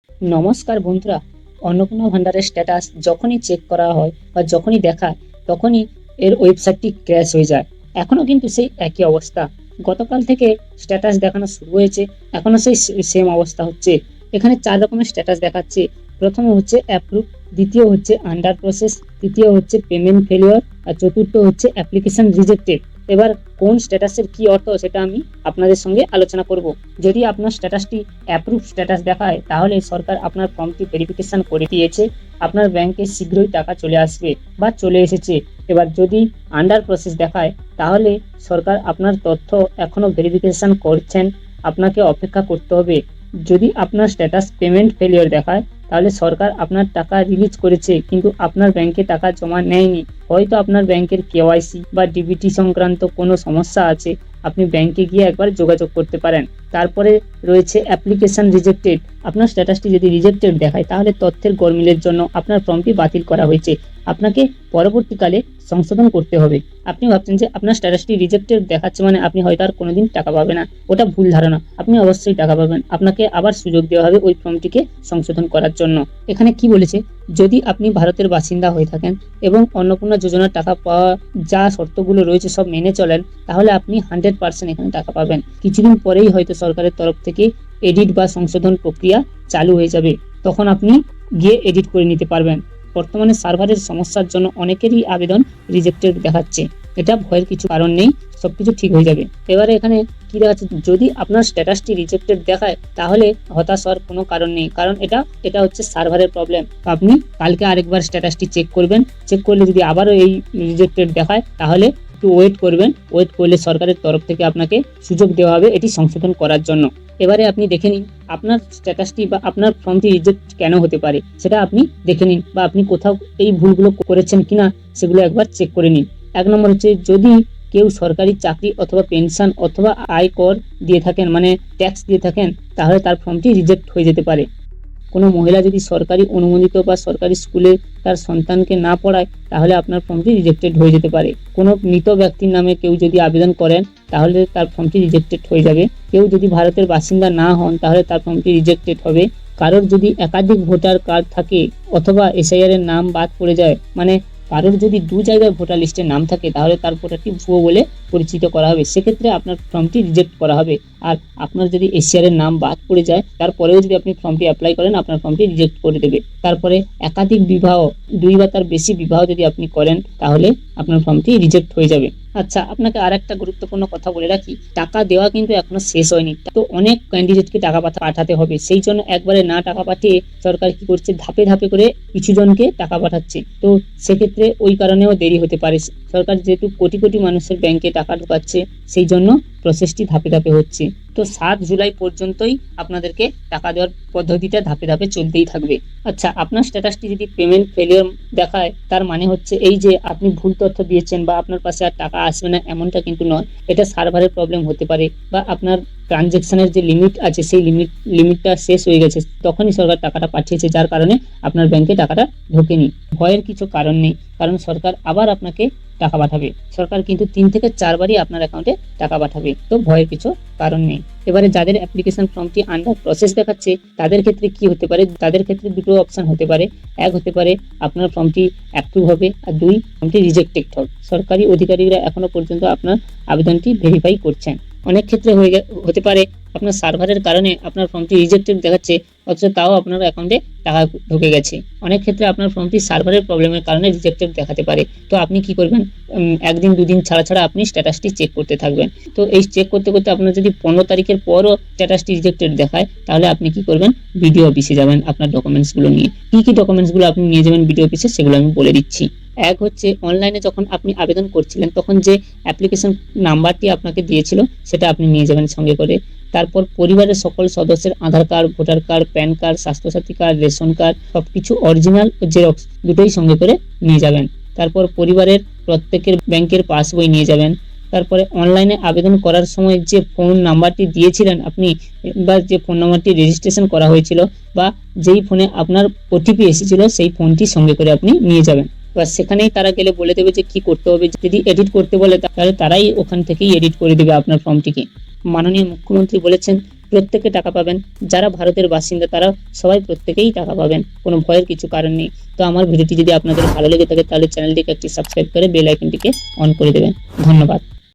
নমস্কার বন্ধুরা। অন্নপূর্ণা ভান্ডারের স্ট্যাটাস যখনই চেক করা হয় বা যখনই দেখায় তখনই এর ওয়েবসাইটটি ক্র্যাশ হয়ে যায়। এখনো কিন্তু সেই একই অবস্থা। গতকাল থেকে স্ট্যাটাস দেখানো শুরু হয়েছে, এখনো সেই সেম অবস্থা হচ্ছে। এখানে 4 রকমের স্ট্যাটাস দেখাচ্ছে। প্রথমে হচ্ছে অ্যাপ্রুভ, দ্বিতীয় হচ্ছে আন্ডার প্রসেস, তৃতীয় হচ্ছে পেমেন্ট ফেলিওর, আর চতুর্থ হচ্ছে অ্যাপ্লিকেশন রিজেক্টেড। এবার কোন স্ট্যাটাসের কি অর্থ সেটা আমি আপনাদের সঙ্গে আলোচনা করব। যদি আপনার স্ট্যাটাসটি অ্যাপ্রুভ স্ট্যাটাস দেখায় তাহলে সরকার আপনার ফর্মটি ভেরিফিকেশন করে দিয়েছে, আপনার ব্যাংকে শীঘ্রই টাকা চলে আসবে বা চলে এসেছে। এবার যদি আন্ডার প্রসেস দেখায় তাহলে সরকার আপনার তথ্য এখনো ভেরিফিকেশন করছেন, আপনাকে অপেক্ষা করতে হবে। যদি আপনার স্ট্যাটাস পেমেন্ট ফেলিওর দেখায় তাহলে সরকার আপনার টাকা রিলিজ করেছে কিন্তু আপনার ব্যাংকে টাকা জমা নেয়নি। হয়তো আপনার ব্যাংকের কেওয়াইসি বা ডিবিটি সংক্রান্ত কোনো সমস্যা আছে, আপনি ব্যাংকে গিয়ে একবার যোগাযোগ করতে পারেন। তারপরে রয়েছে অ্যাপ্লিকেশন রিজেক্টেড। আপনার স্ট্যাটাসটি যদি রিজেক্টেড দেখায় তাহলে তথ্যের গরমিলের জন্য আপনার ফর্মটি বাতিল করা হয়েছে, আপনাকে পরবর্তীকালে সংশোধন করতে হবে। আপনি ভাবছেন যে আপনার স্ট্যাটাসটি রিজেক্টেড দেখাচ্ছে মানে আপনি হয়তো আর কোনোদিন টাকা পাবে না, ওটা ভুল ধারণা। আপনি অবশ্যই টাকা পাবেন, আপনাকে আবার সুযোগ দেওয়া হবে ওই ফর্মটিকে সংশোধন করার জন্য। এখানে কি বলেছে, যদি আপনি ভারতের বাসিন্দা হয়ে থাকেন এবং অন্নপূর্ণা যোজনার টাকা পাওয়া যা শর্তগুলো রয়েছে সব মেনে চলেন তাহলে আপনি 100% এখানে টাকা পাবেন। কিছুদিন পরেই হয়তো সরকারের তরফ থেকে এডিট বা সংশোধন প্রক্রিয়া চালু হয়ে যাবে, তখন আপনি গিয়ে এডিট করে নিতে পারবেন। বর্তমানে সার্ভারের সমস্যার জন্য অনেকেরই আবেদন রিজেক্টেড দেখাচ্ছে, এটা ভয়ের কিছু কারণ নেই, সবকিছু ঠিক হয়ে যাবে। এবারে এখানে কি দেখাচ্ছে, যদি আপনার স্ট্যাটাসটি রিজেক্টেড দেখায় তাহলে হতাশ হওয়ার কোনো কারণ নেই, কারণ এটা হচ্ছে সার্ভারের প্রবলেম। আপনি কালকে আরেকবার স্ট্যাটাসটি চেক করবেন, চেক করলে যদি আবারও এই রিজেক্টেড দেখায় তাহলে একটু ওয়েট করবেন, ওয়েট করলে সরকারের তরফ থেকে আপনাকে সুযোগ দেওয়া হবে এটি সংশোধন করার জন্য। এবারে আপনি দেখে নিন আপনার স্ট্যাটাসটি বা আপনার ফর্মটি রিজেক্ট কেন হতে পারে সেটা আপনি দেখে নিন, বা আপনি কোথাও এই ভুলগুলো করেছেন কিনা সেগুলো একবার চেক করে নিন। 1 নম্বর হচ্ছে, যদি কেউ সরকারি চাকরি অথবা পেনশন অথবা আয়কর দিয়ে থাকেন মানে ট্যাক্স দিয়ে থাকেন তাহলে তার ফর্মটি রিজেক্ট হয়ে যেতে পারে। কোনো মহিলা যদি সরকারি অনুমোদিত বা সরকারি স্কুলে তার সন্তানকে না পড়ায় তাহলে আপনার ফর্মটি রিজেক্টেড হয়ে যেতে পারে। কোনো মৃত ব্যক্তির নামে কেউ যদি আবেদন করেন তাহলে তার ফর্মটি রিজেক্টেড হয়ে যাবে। কেউ যদি ভারতের বাসিন্দা না হন তাহলে তার ফর্মটি রিজেক্টেড হবে। কারোর যদি একাধিক ভোটার কার্ড থাকে অথবা এসআইআর এর নাম বাদ পড়ে যায়, মানে কারোর যদি 2 জায়গায় ভোটার লিস্টে নাম থাকে তাহলে তার ভোটারটি ভুয়ো বলে পরিচিত করা হবে, সেক্ষেত্রে আপনার ফর্মটি রিজেক্ট করা হবে। আর আপনার যদি এসআইআর এর নাম বাদ পড়ে যায় তারপরেও যদি আপনি ফর্মটি অ্যাপ্লাই করেন আপনার ফর্মটি রিজেক্ট করে দেবে। তারপরে একাধিক বিবাহ, 2 বা তার বেশি বিবাহ যদি আপনি করেন তাহলে আপনার ফর্মটি রিজেক্ট হয়ে যাবে। আচ্ছা, আপনাকে আর একটা গুরুত্বপূর্ণ কথা বলে রাখি, টাকা দেওয়া কিন্তু এখনো শেষ হয়নি, তো অনেক ক্যান্ডিডেটকে টাকা পাঠাতে হবে। সেই জন্য একবারে না টাকা পাঠিয়ে সরকার কি করছে, ধাপে ধাপে করে কিছু জনকে টাকা পাঠাচ্ছে। তো সেক্ষেত্রে ওই কারণেও দেরি হতে পারে। সরকার যেহেতু কোটি কোটি মানুষের ব্যাংকে টাকা ঢোকাচ্ছে সেই জন্য প্রসেসটি ধাপে ধাপে হচ্ছে। তো 7 জুলাই পর্যন্তই আপনাদেরকে টাকা দেওয়ার পদ্ধতিটা ধাপে ধাপে চলতেই থাকবে। আচ্ছা, আপনার স্ট্যাটাসটি যদি পেমেন্ট ফেলিওর দেখায় তার মানে হচ্ছে এই যে আপনি ভুল তথ্য দিয়েছেন বা আপনার পাশে আর টাকা আসবে না এমনটা কিন্তু নয়, এটা সার্ভারের প্রবলেম হতে পারে বা আপনার ট্রানজেকশনের যে লিমিট আছে সেই লিমিটটা শেষ হয়ে গেছে, তখনই সরকার টাকাটা পাঠিয়েছে যার কারণে আপনার ব্যাংকে টাকাটা ঢোকেনি। ভয়ের কিছু কারণ নেই, কারণ সরকার আবার আপনাকে টাকা পাঠাবে। সরকার কিন্তু 3 থেকে 4 বারই আপনার অ্যাকাউন্টে টাকা পাঠাবে, তো ভয়ের কিছু কারণ নেই। এবারে যাদের অ্যাপ্লিকেশন ফর্মটি আন্ডার প্রসেস দেখাচ্ছে তাদের ক্ষেত্রে কি হতে পারে, তাদের ক্ষেত্রে দুটো অপশন হতে পারে। এক হতে পারে আপনার ফর্মটি অ্যাপ্রুভ হবে, আর 2 ফর্মটি রিজেক্টেড হবে। সরকারি অধিকারীরা এখনো পর্যন্ত আপনার আবেদনটি ভেরিফাই করছেন। অনেক ক্ষেত্রে হতে পারে আপনার সার্ভারের কারণে আপনার ফর্মটি রিজেক্টেড দেখাচ্ছে অথচ তাও আপনার অ্যাকাউন্টে টাকা ঢুকে গেছে। অনেক ক্ষেত্রে আপনার ফর্মটি সার্ভারের প্রবলেমের কারণে রিজেক্টেড দেখাতে পারে। তো আপনি কি করবেন, 1 দিন 2 দিন ছাড়া ছাড়া আপনি স্ট্যাটাসটি চেক করতে থাকবেন। তো এই চেক করতে করতে আপনার যদি 15 তারিখের পরও স্ট্যাটাসটি রিজেক্টেড দেখায় তাহলে আপনি কি করবেন, বিডিও অফিসে যাবেন আপনার ডকুমেন্টসগুলো নিয়ে। কি ডকুমেন্টসগুলো আপনি নিয়ে যাবেন বিডিও অফিসে সেগুলো আমি বলে দিচ্ছি। এক হচ্ছে, অনলাইনে যখন আপনি আবেদন করছিলেন তখন যে অ্যাপ্লিকেশন নাম্বারটি আপনাকে দিয়েছিল সেটা আপনি নিয়ে যাবেন সঙ্গে করে। তারপর পরিবারের সকল সদস্যের Aadhaar card, voter card, PAN card, Swasthyasathi card, ration card সবকিছু অরিজিনাল জেরক্স দুটোই সঙ্গে করে নিয়ে যাবেন। তারপর পরিবারের প্রত্যেকের ব্যাংকের পাসবই নিয়ে যাবেন। তারপরে অনলাইনে আবেদন করার সময় যে ফোন নাম্বারটি দিয়েছিলেন আপনি বা যে ফোন নাম্বারটি রেজিস্ট্রেশন করা হয়েছিল বা যেই ফোনে আপনার ওটিপি এসেছিল সেই ফোনটি সঙ্গে করে আপনি নিয়ে যাবেন। এবার সেখানেই তারা গেলে বলে দেবে যে কি করতে হবে। যদি এডিট করতে বলে তাহলে তারাই ওখান থেকেই এডিট করে দেবে আপনার ফর্মটিকে। মাননীয় মুখ্যমন্ত্রী বলেছেন প্রত্যেকে টাকা পাবেন। যারা ভারতের বাসিন্দা তারা সবাই প্রত্যেকেই টাকা পাবেন, কোনো ভয়ের কিছু কারণ নেই। তো আমার ভিডিওটি যদি আপনাদের ভালো লেগে থাকে তাহলে চ্যানেলটিকে একটি সাবস্ক্রাইব করে বেল আইকনটিকে অন করে দেবেন। ধন্যবাদ।